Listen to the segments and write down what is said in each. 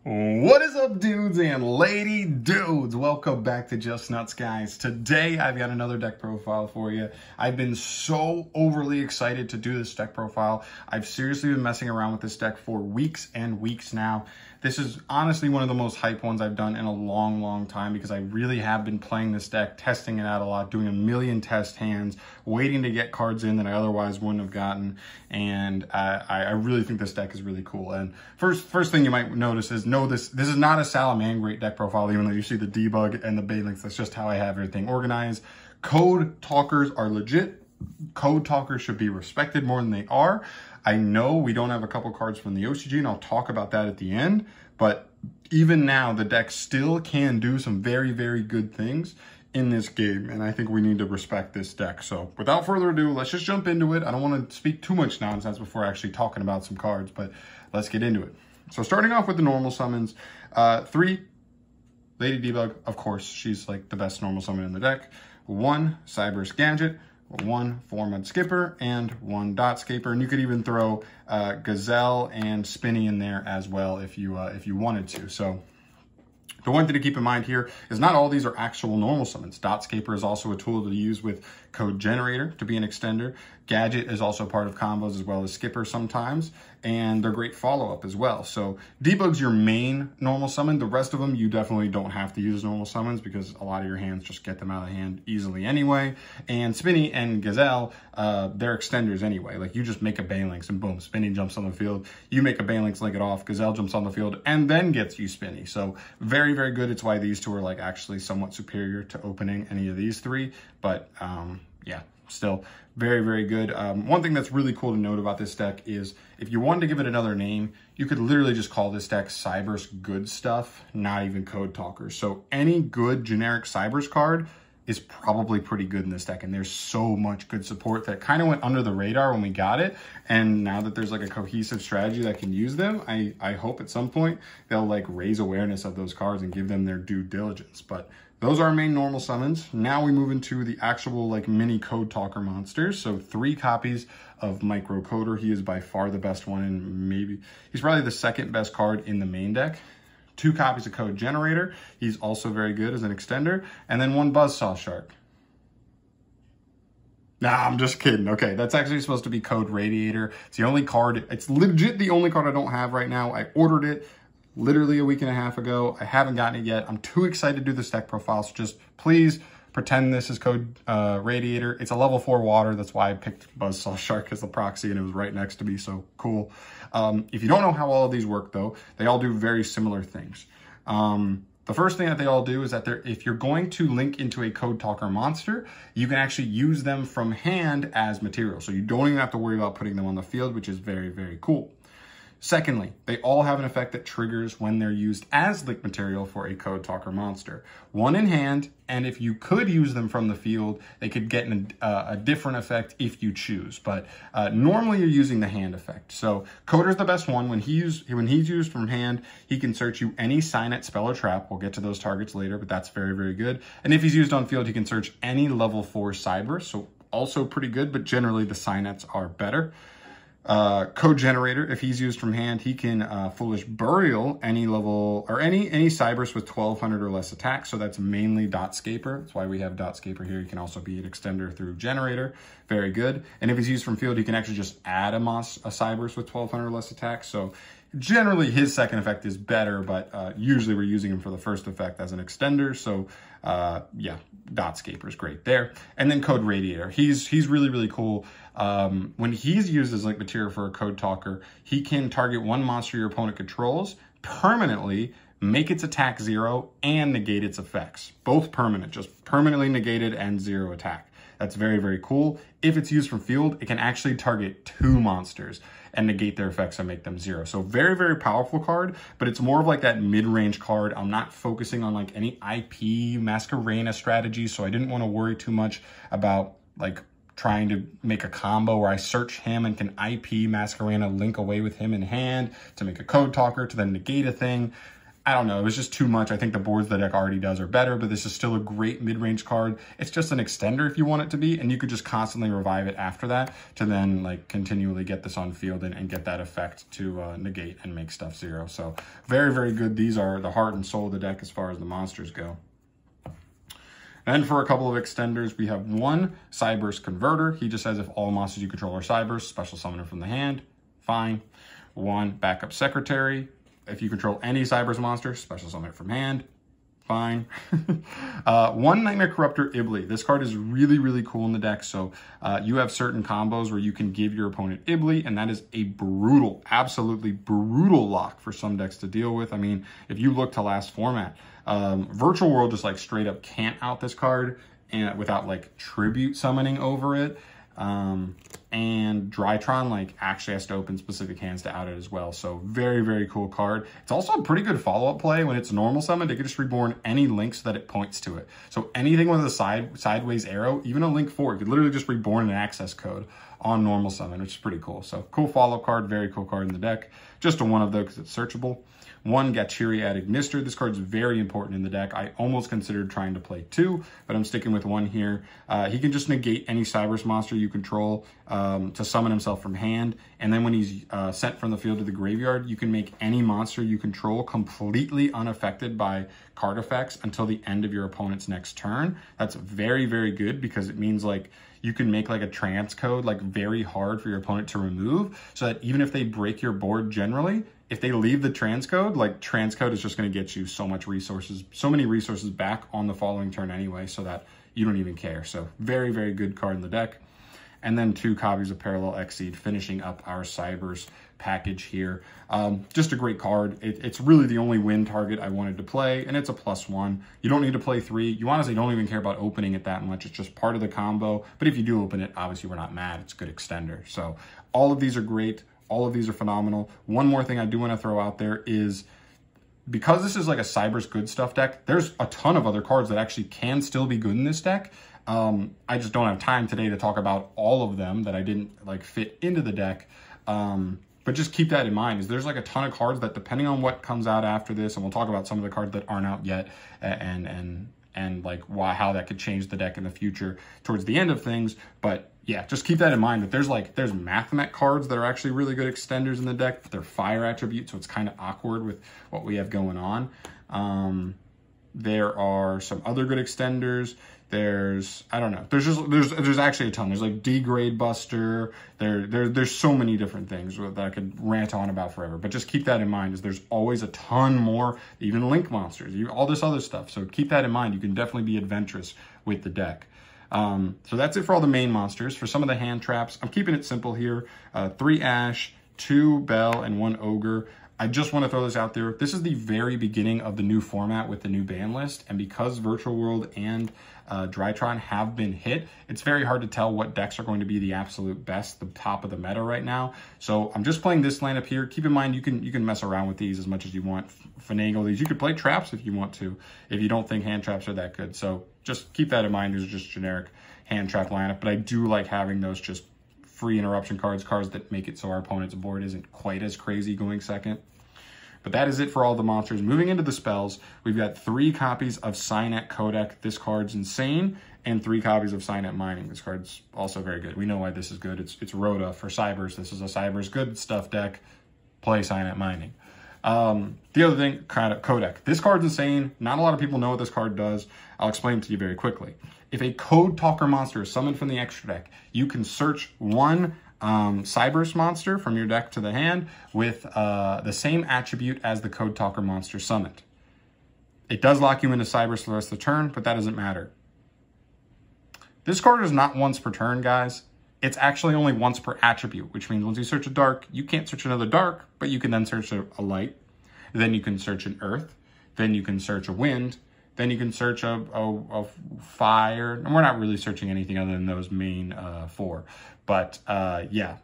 What is up, dudes and lady dudes? Welcome back to Just Nuts, guys. Today I've got another deck profile for you. I've been so overly excited to do this deck profile. I've seriously been messing around with this deck for weeks and weeks now. This is honestly one of the most hype ones I've done in a long time because I really have been playing this deck, testing it out a lot, doing a million test hands, waiting to get cards in that I otherwise wouldn't have gotten. And I really think this deck is really cool. And first thing you might notice is, this is not a Salamangreat deck profile, even though you see the debug and the Balinks. That's just how I have everything organized. Code talkers are legit. Code talkers should be respected more than they are. I know we don't have a couple cards from the OCG, and I'll talk about that at the end, but even now, the deck still can do some very good things in this game, and I think we need to respect this deck. So without further ado, let's just jump into it. I don't want to speak too much nonsense before actually talking about some cards, but let's get into it. So starting off with the normal summons, 3, Lady Debug, of course, she's like the best normal summon in the deck. 1, Cyberse Gadget, 1, 4-Mud Skipper, and 1 Dot Scaper. And you could even throw Gazelle and Spinny in there as well if you wanted to. So the one thing to keep in mind here is not all these are actual normal summons. Dot Scaper is also a tool to use with Code Generator to be an extender. Gadget is also part of combos as well as Skipper sometimes, and they're great follow-up as well. So Debug's your main normal summon. The rest of them, you definitely don't have to use normal summons because a lot of your hands just get them out of hand easily anyway. And Spinny and Gazelle, they're extenders anyway. Like, you just make a Balinks and boom, Spinny jumps on the field. You make a Balinks, link it off, Gazelle jumps on the field and then gets you Spinny. So very good. It's why these two are like actually somewhat superior to opening any of these three. But yeah, still very good. One thing that's really cool to note about this deck is if you wanted to give it another name, you could literally just call this deck Cyberse Good Stuff, not even Code Talkers. So any good generic Cyberse card is probably pretty good in this deck, and there's so much good support that kind of went under the radar when we got it, and now that there's like a cohesive strategy that can use them, I hope at some point they'll like raise awareness of those cards and give them their due diligence. But those are our main normal summons. Now we move into the actual like mini Code Talker monsters. So 3 copies of Microcoder. He is by far the best one, and maybe he's probably the second best card in the main deck. 2 copies of Code Generator. He's also very good as an extender. And then 1 Buzzsaw Shark. Nah, I'm just kidding. Okay, that's actually supposed to be Code Radiator. It's the only card. It's legit the only card I don't have right now. I ordered it literally a week and a half ago. I haven't gotten it yet. I'm too excited to do this deck profile, so just please pretend this is Code Radiator. It's a level 4 water. That's why I picked Buzzsaw Shark as the proxy, and it was right next to me, so cool. If you don't know how all of these work, though, they all do very similar things. The first thing that they all do is that if you're going to link into a Code Talker monster, you can actually use them from hand as material. So you don't even have to worry about putting them on the field, which is very cool. Secondly, they all have an effect that triggers when they're used as link material for a Code Talker monster. 1 in hand, and if you could use them from the field, they could get a different effect if you choose. But normally you're using the hand effect. So Coder's the best one. When he's used from hand, he can search you any Signet, spell, or trap. We'll get to those targets later, but that's very good. And if he's used on field, he can search any level 4 Cyber. So also pretty good, but generally the Signets are better. Code Generator, if he's used from hand, he can Foolish Burial any level or any Cyberse with 1200 or less attack. So that's mainly Dot Scaper. That's why we have Dot Scaper here. He can also be an extender through Generator. Very good. And if he's used from field, he can actually just add a Cyberse with 1200 or less attack. So generally his second effect is better, but usually we're using him for the first effect as an extender. So yeah, Dot Scaper is great there. And then Code Radiator. He's really cool. When he's used as like material for a Code Talker, he can target 1 monster your opponent controls permanently, make its attack 0, and negate its effects. Both permanent, just permanently negated and 0 attack. That's very cool. If it's used from field, it can actually target 2 monsters and negate their effects and make them 0. So very powerful card, but it's more of like that mid-range card. I'm not focusing on like any IP Masquerena strategy, so I didn't want to worry too much about like trying to make a combo where I search him and can IP Masquerena link away with him in hand to make a Code Talker to then negate a thing. I don't know, it was just too much. I think the boards the deck already does are better, but this is still a great mid-range card. It's just an extender if you want it to be, and you could just constantly revive it after that to then like continually get this on field and get that effect to negate and make stuff 0. So very, very good. These are the heart and soul of the deck as far as the monsters go. And for a couple of extenders, we have one Cyberse Converter. He just says if all monsters you control are Cyberse, special summon them from the hand. Fine. One Backup Secretary. If you control any Cyberse monster, special summon it from hand. Fine. One Nightmare Corruptor Ibli. This card is really, really cool in the deck. So you have certain combos where you can give your opponent Ibli, and that is a brutal, absolutely brutal lock for some decks to deal with. I mean, if you look to last format, Virtual World just like straight up can't out this card and without like tribute summoning over it. And Drytron like actually has to open specific hands to out it as well. So very, very cool card. It's also a pretty good follow-up play when it's normal summoned. It can just reborn any links that it points to it. So anything with a sideways arrow, even a link 4, it could literally just reborn an access code on normal summon, which is pretty cool. So cool follow-up card, very cool card in the deck. Just a one of those because it's searchable. One Gachiri Adagnister. This card's very important in the deck. I almost considered trying to play 2, but I'm sticking with 1 here. He can just negate any Cyberse monster you control to summon himself from hand. And then when he's sent from the field to the graveyard, you can make any monster you control completely unaffected by card effects until the end of your opponent's next turn. That's very, very good because it means like you can make like a transcode like very hard for your opponent to remove, so that even if they break your board generally, if they leave the transcode, like transcode is just going to get you so much resources, so many resources back on the following turn anyway, so that you don't even care. So very, very good card in the deck. And then 2 copies of Parallel Exceed, finishing up our Cyberse package here. Just a great card. It's really the only win target I wanted to play, and it's a +1. You don't need to play 3. You honestly don't even care about opening it that much. It's just part of the combo. But if you do open it, obviously we're not mad. It's a good extender. So all of these are great. All of these are phenomenal. One more thing I do want to throw out there is, because this is like a Cyberse good stuff deck, there's a ton of other cards that actually can still be good in this deck. I just don't have time today to talk about all of them that I didn't like fit into the deck. But just keep that in mind, is there's like a ton of cards that, depending on what comes out after this, and we'll talk about some of the cards that aren't out yet, and like how that could change the deck in the future towards the end of things. But yeah, just keep that in mind, that there's Mathmet cards that are actually really good extenders in the deck, but they're fire attributes, so it's kind of awkward with what we have going on. There are some other good extenders. There's, I don't know, there's actually a ton. There's like Degrade Buster. There's so many different things that I could rant on about forever. But just keep that in mind, is there's always a ton more, even Link monsters, all this other stuff. So keep that in mind. You can definitely be adventurous with the deck. So that's it for all the main monsters. For some of the hand traps, I'm keeping it simple here. 3 Ash, 2 Bell, and 1 Ogre. I just want to throw this out there. This is the very beginning of the new format with the new ban list. And because Virtual World and Drytron have been hit, it's very hard to tell what decks are going to be the absolute best, the top of the meta right now. So I'm just playing this lineup here. Keep in mind, you can mess around with these as much as you want. Finagle these. You could play traps if you want to, if you don't think hand traps are that good. So just keep that in mind. These are just generic hand trap lineup. But I do like having those just free interruption cards that make it so our opponent's board isn't quite as crazy going second. But that is it for all the monsters. Moving into the spells, we've got 3 copies of Signet Codec. This card's insane. And 3 copies of Signet Mining. This card's also very good. We know why this is good. It's Rhoda for Cyberse. This is a Cyberse good stuff deck. Play Signet Mining. The other thing, Codec. This card's insane. Not a lot of people know what this card does. I'll explain it to you very quickly. If a Code Talker monster is summoned from the extra deck, you can search 1 Cyberse monster from your deck to the hand with the same attribute as the Code Talker monster summoned. It does lock you into Cyberse for the rest of the turn, but that doesn't matter. This card is not once per turn, guys. It's actually only once per attribute, which means once you search a dark, you can't search another dark, but you can then search a light. Then you can search an earth. Then you can search a wind. Then you can search a fire. And we're not really searching anything other than those main 4. But yeah,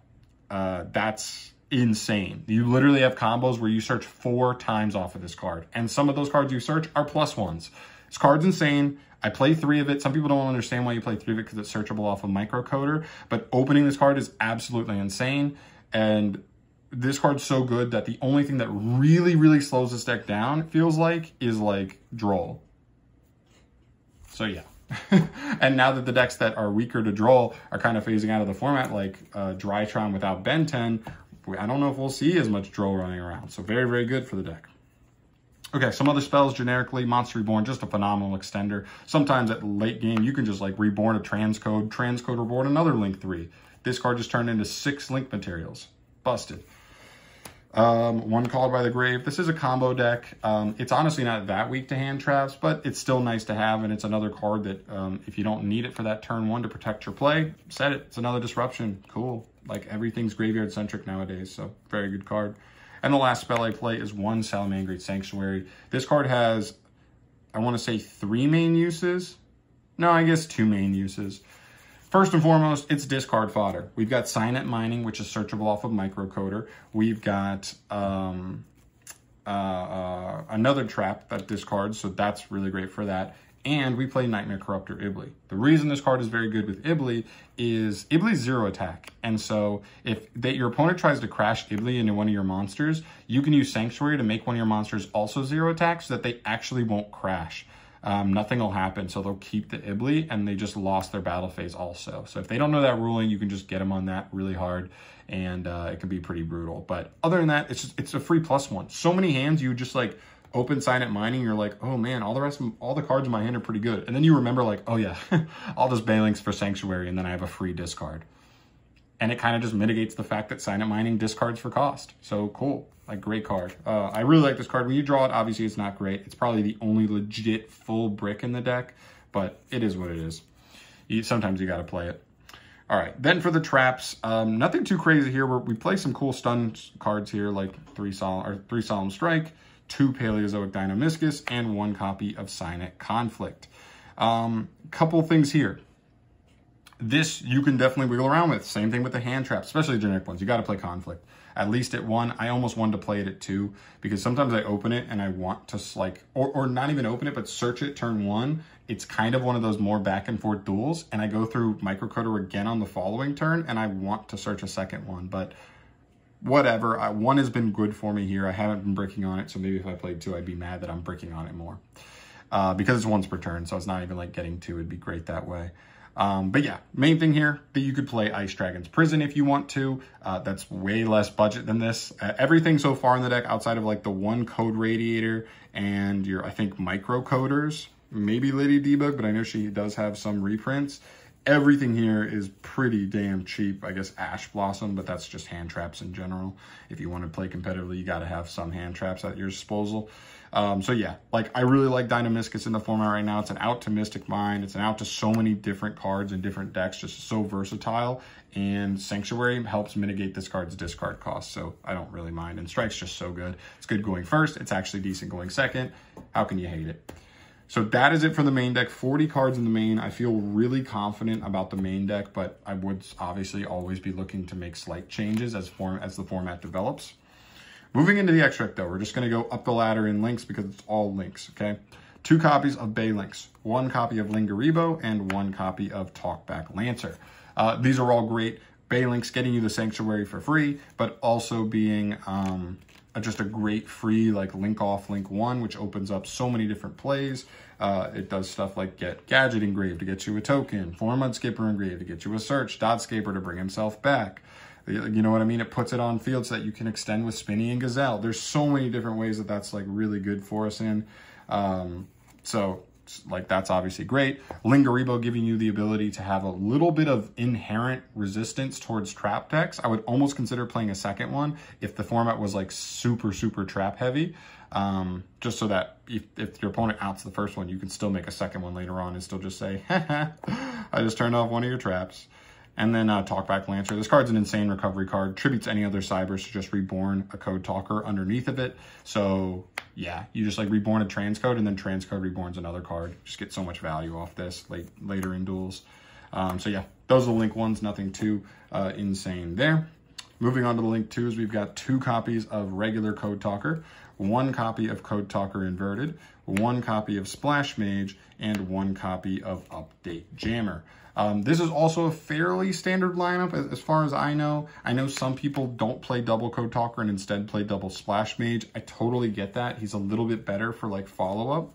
that's insane. You literally have combos where you search 4 times off of this card. And some of those cards you search are +1s. This card's insane. I play 3 of it. Some people don't understand why you play 3 of it because it's searchable off of microcoder. But opening this card is absolutely insane. And this card's so good that the only thing that really, really slows this deck down, it feels like, is like Droll. So yeah. And now that the decks that are weaker to Droll are kind of phasing out of the format, like Drytron without Ben 10, I don't know if we'll see as much Droll running around. So very, very good for the deck. Okay, some other spells generically, Monster Reborn, just a phenomenal extender. Sometimes at late game, you can just like reborn a transcode reborn another Link 3. This card just turned into 6 Link materials. Busted. One Called by the Grave. This is a combo deck. It's honestly not that weak to hand traps, but it's still nice to have, and it's another card that if you don't need it for that turn 1 to protect your play, set it. It's another disruption. Cool. Like everything's graveyard centric nowadays, so very good card. And the last spell I play is 1 Salamangreat Sanctuary. This card has, I want to say 3 main uses. No, I guess 2 main uses. First and foremost, it's discard fodder. We've got Signet Mining, which is searchable off of Microcoder. We've got another trap that discards, so that's really great for that. And we play Nightmare Corruptor Ibly. The reason this card is very good with Ibly is Ibly's 0 attack. And so if your opponent tries to crash Ibly into one of your monsters, you can use Sanctuary to make one of your monsters also 0 attack so that they actually won't crash. Nothing will happen, so they'll keep the Ibly, and they just lost their battle phase also. So if they don't know that ruling, you can just get them on that really hard, and it can be pretty brutal. But other than that, it's a free +1. So many hands, you just like open Signet Mining, you're like, oh man, all the cards in my hand are pretty good. And then you remember like, oh yeah, all this Balinks for Sanctuary, and then I have a free discard. And it kind of just mitigates the fact that Signet Mining discards for cost. So cool, like great card. I really like this card. When you draw it, obviously it's not great. It's probably the only legit full brick in the deck, but it is what it is. Sometimes you got to play it. All right, then for the traps, nothing too crazy here. We play some cool stun cards here, like 3 Solemn Strike, 2 Paleozoic Deinonymiscus, and 1 copy of Signet Conflict. Couple things here. This you can definitely wiggle around with. Same thing with the hand traps, especially generic ones. You got to play Conflict. At least at 1. I almost wanted to play it at 2 because sometimes I open it and I want to like, or not even open it, but search it turn 1. It's kind of one of those more back and forth duels. And I go through Microcoder again on the following turn and I want to search a second one. But whatever, 1 has been good for me here. I haven't been bricking on it. So maybe if I played 2, I'd be mad that I'm bricking on it more. Because it's once per turn. So it's not even like getting 2. It'd be great that way. But yeah, main thing here that you could play Ice Dragon's Prison if you want to. That's way less budget than this. Everything so far in the deck outside of like the 1 Code Radiator and your, I think, Microcoders, maybe Lady Debug, but I know she does have some reprints. Everything here is pretty damn cheap. I guess Ash Blossom, but that's just hand traps in general. If you want to play competitively, you got to have some hand traps at your disposal. So yeah, like I really like Deinonymiscus in the format right now. It's an out to Mystic Mind. It's an out to so many different cards and different decks, just so versatile. And Sanctuary helps mitigate this card's discard cost, so I don't really mind. And Strike's just so good. It's good going first. It's actually decent going second. How can you hate it? So that is it for the main deck. 40 cards in the main. I feel really confident about the main deck, but I would obviously always be looking to make slight changes as the format develops. Moving into the extract, though, we're just going to go up the ladder in links because it's all links, okay? 2 copies of Balinks, 1 copy of Lingaribo, and 1 copy of Talkback Lancer. These are all great. Balinks getting you the Sanctuary for free, but also being just a great free like link off link 1, which opens up so many different plays. It does stuff like get Gadget engraved to get you a token, form Mudskipper engraved to get you a search, Dodscaper to bring himself back. You know what I mean? It puts it on field so that you can extend with Spinny and Gazelle. There's so many different ways that that's like really good for us in. So like that's obviously great. Lingaribo giving you the ability to have a little bit of inherent resistance towards trap decks. I would almost consider playing a second one if the format was like super trap heavy. Just so that if your opponent outs the first one, you can still make a second one later on and still just say, I just turned off one of your traps. And then Talkback Lancer. This card's an insane recovery card. Tributes any other Cybers to just reborn a code talker underneath of it. So yeah, you just like reborn a transcode and then transcode reborns another card. Just get so much value off this later in duels. So yeah, those are the link ones. Nothing too insane there. Moving on to the link 2s, we've got 2 copies of regular Code Talker, 1 copy of Code Talker Inverted, 1 copy of Splash Mage, and 1 copy of Update Jammer. This is also a fairly standard lineup as far as I know. I know some people don't play double Code Talker and instead play double Splash Mage. I totally get that. He's a little bit better for like follow-up.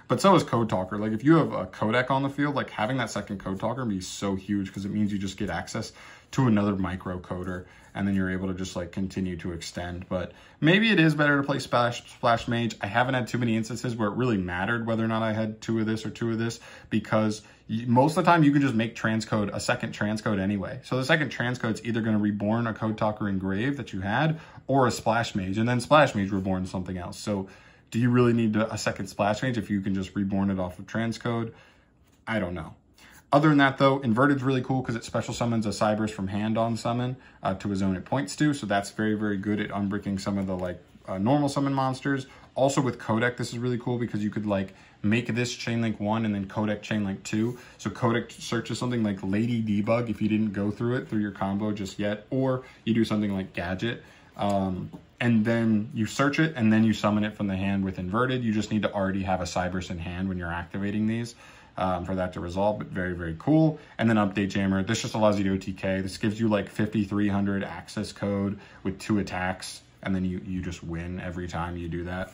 But so is Code Talker. Like if you have a codec on the field, like having that second Code Talker would be so huge because it means you just get access to another microcoder and then you're able to just like continue to extend. But maybe it is better to play Splash Mage. I haven't had too many instances where it really mattered whether or not I had 2 of this or 2 of this, because most of the time you can just make transcode a second transcode anyway. So the second transcode is either going to reborn a Code Talker Engraved that you had or a Splash Mage, and then Splash Mage reborn something else. So do you really need a second Splash Mage if you can just reborn it off of transcode? I don't know. Other than that, though, Inverted's really cool because it special summons a Cybers from hand on summon to a zone it points to. So that's very, very good at unbricking some of the like normal summon monsters. Also with Codec, this is really cool because you could like make this Chainlink 1 and then Codec Chainlink 2. So Codec searches something like Lady Debug if you didn't go through it through your combo just yet, or you do something like Gadget. And then you search it and then you summon it from the hand with Inverted. You just need to already have a Cybers in hand when you're activating these. For that to resolve, but very, very cool. And then Update Jammer, this just allows you to OTK. This gives you like 5,300 access code with 2 attacks, and then you just win every time you do that.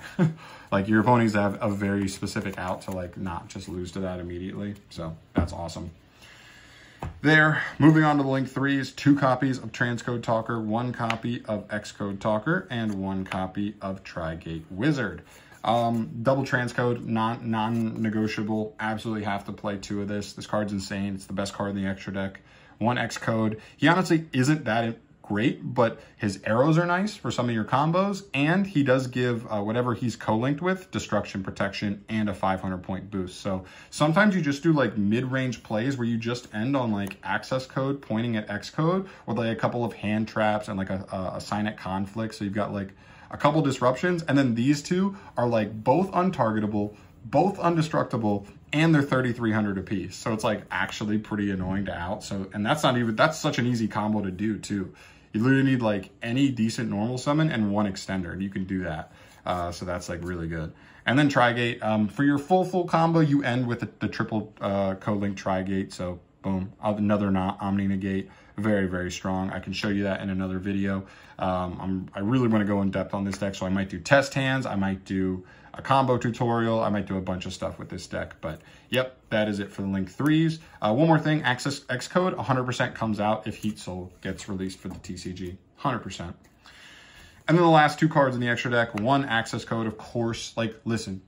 Like your opponents have a very specific out to like not just lose to that immediately. So that's awesome. There, moving on to the link 3s, 2 copies of Transcode Talker, 1 copy of Xcode Talker, and 1 copy of Trigate Wizard. Double transcode, non-negotiable. Absolutely have to play 2 of this. This card's insane. It's the best card in the extra deck. 1 Xcode. He honestly isn't that great, but his arrows are nice for some of your combos, and he does give whatever he's co-linked with destruction, protection, and a 500-point boost. So sometimes you just do like mid-range plays where you just end on like access code pointing at Xcode with like a couple of hand traps and like a Signet conflict. So you've got like a couple disruptions, and then these 2 are like both untargetable, both undestructible, and they're 3,300 apiece. So it's like actually pretty annoying to out. So, and that's such an easy combo to do too. You literally need like any decent normal summon and 1 extender, and you can do that. So that's like really good. And then Trigate, for your full combo, you end with the triple co-link Trigate. So boom, another Omni Negate. Very, very strong. I can show you that in another video. I really want to go in depth on this deck, so I might do test hands, I might do a combo tutorial, I might do a bunch of stuff with this deck. But yep, that is it for the link 3s. One more thing, Xcode 100% comes out if Heat Soul gets released for the TCG, 100%. And then the last 2 cards in the extra deck, 1 access code, of course. Like, listen,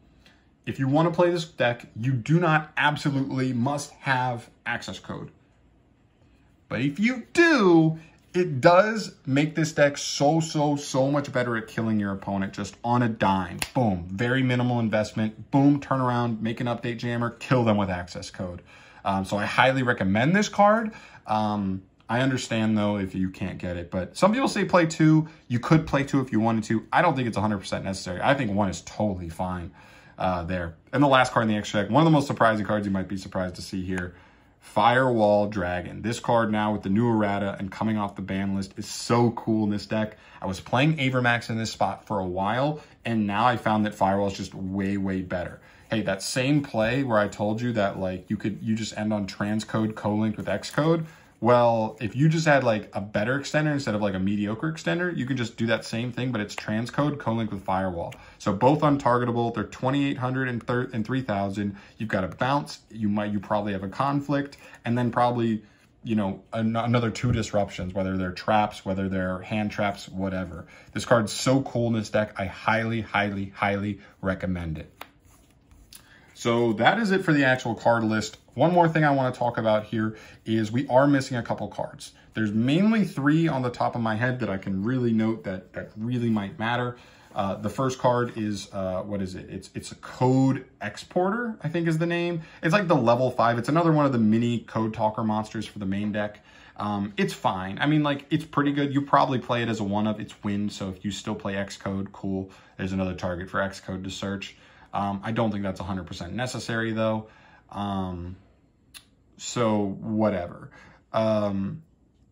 if you want to play this deck, you do not absolutely must have access code. But if you do, it does make this deck so much better at killing your opponent just on a dime. Boom, very minimal investment. Boom, turn around, make an Update Jammer, kill them with access code. So I highly recommend this card. I understand though if you can't get it, but some people say play 2. You could play 2 if you wanted to. I don't think it's 100% necessary. I think 1 is totally fine there. And the last card in the extra deck, one of the most surprising cards you might be surprised to see here, Firewall Dragon. This card now with the new errata and coming off the ban list is so cool in this deck. I was playing Avermax in this spot for a while, and now I found that Firewall is just way better. Hey, that same play where I told you that like you just end on transcode co-linked with Xcode. Well, if you just had like a better extender instead of like a mediocre extender, you can just do that same thing, but it's transcode co-linked with Firewall. So both untargetable. They're 2,800 and 3,000. You've got a bounce. You probably have a conflict, and then probably, you know, another 2 disruptions, whether they're traps, whether they're hand traps, whatever. This card's so cool in this deck. I highly recommend it. So that is it for the actual card list. One more thing I want to talk about here is we are missing a couple cards. There's mainly 3 on the top of my head that I can really note that really might matter. The first card is, what is it? It's a Code Exporter, I think is the name. It's like the level 5. It's another one of the mini Code Talker monsters for the main deck. It's fine. I mean, like, it's pretty good. You probably play it as a 1-of. It's win, so if you still play Xcode, cool. There's another target for Xcode to search. I don't think that's 100% necessary, though. So whatever.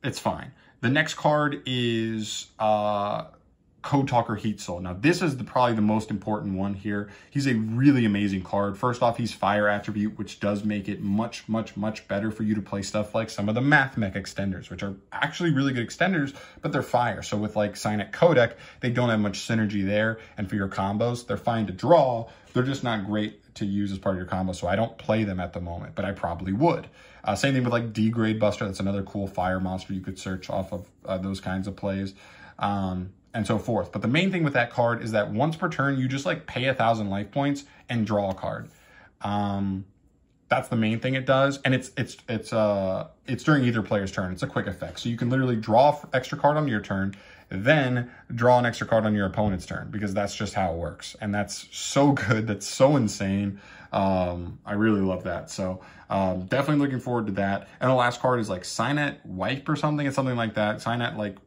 It's fine. The next card is Code Talker Heat Soul. Now, this is probably the most important one here. He's a really amazing card. First off, he's fire attribute, which does make it much, much, much better for you to play stuff like some of the Math Mech extenders, which are actually really good extenders, but they're fire. So with like Signet Codec, they don't have much synergy there. And for your combos, they're fine to draw. They're just not great to use as part of your combo. So I don't play them at the moment, but I probably would. Same thing with like D-Grade Buster. That's another cool fire monster you could search off of those kinds of plays. And so forth. But the main thing with that card is that once per turn, you just like pay 1,000 life points and draw a card. That's the main thing it does. And it's during either player's turn. It's a quick effect. So you can literally draw an extra card on your turn, then draw an extra card on your opponent's turn, because that's just how it works. And that's so good. That's so insane. I really love that. So definitely looking forward to that. And the last card is like Signet Wipe or something. It's something like that. Signet Wipe.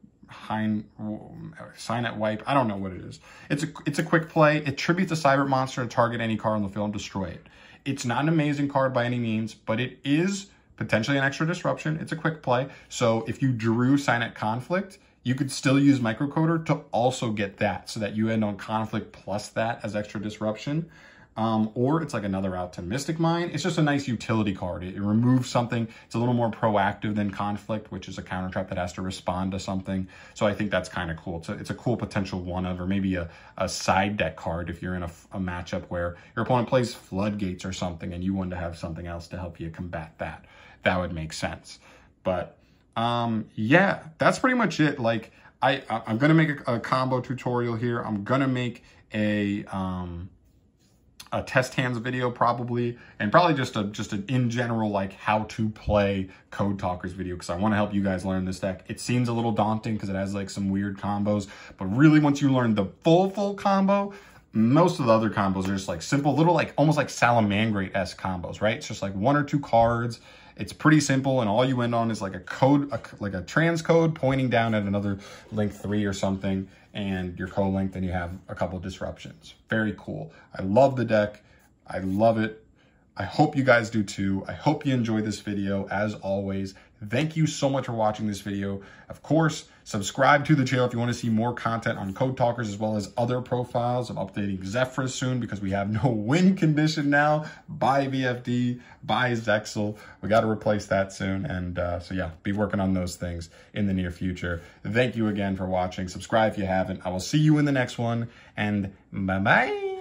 I don't know what it is. It's a quick play. It tributes a cyber monster and target any card on the field and destroy it. It's not an amazing card by any means, but it is potentially an extra disruption. It's a quick play. So if you drew Signet Conflict, you could still use Microcoder to also get that, so that you end on Conflict plus that as extra disruption. Or it's like another route to Mystic Mine. It's just a nice utility card. It removes something. It's a little more proactive than Conflict, which is a counter trap that has to respond to something. So I think that's kind of cool. It's a cool potential one of, or maybe a side deck card if you're in a matchup where your opponent plays Floodgates or something and you want to have something else to help you combat that. That would make sense. But yeah, that's pretty much it. Like I'm going to make a combo tutorial here. I'm going to make a test hands video probably, and probably just an in general like how to play Code Talkers video, because I want to help you guys learn this deck. It seems a little daunting because it has like some weird combos, but really once you learn the full combo, most of the other combos are just like simple little like almost like Salamangreat-esque combos, right? It's just like 1 or 2 cards. It's pretty simple, and all you end on is like a code, like a transcode pointing down at another length 3 or something, and your co-length, and you have a couple disruptions. Very cool. I love the deck. I love it. I hope you guys do too. I hope you enjoyed this video. As always, thank you so much for watching this video. Of course, subscribe to the channel if you want to see more content on Code Talkers as well as other profiles. I'm updating Zephyr soon because we have no win condition now. Buy VFD, buy Zexel. We got to replace that soon. And so yeah, be working on those things in the near future. Thank you again for watching. Subscribe if you haven't. I will see you in the next one, and bye-bye.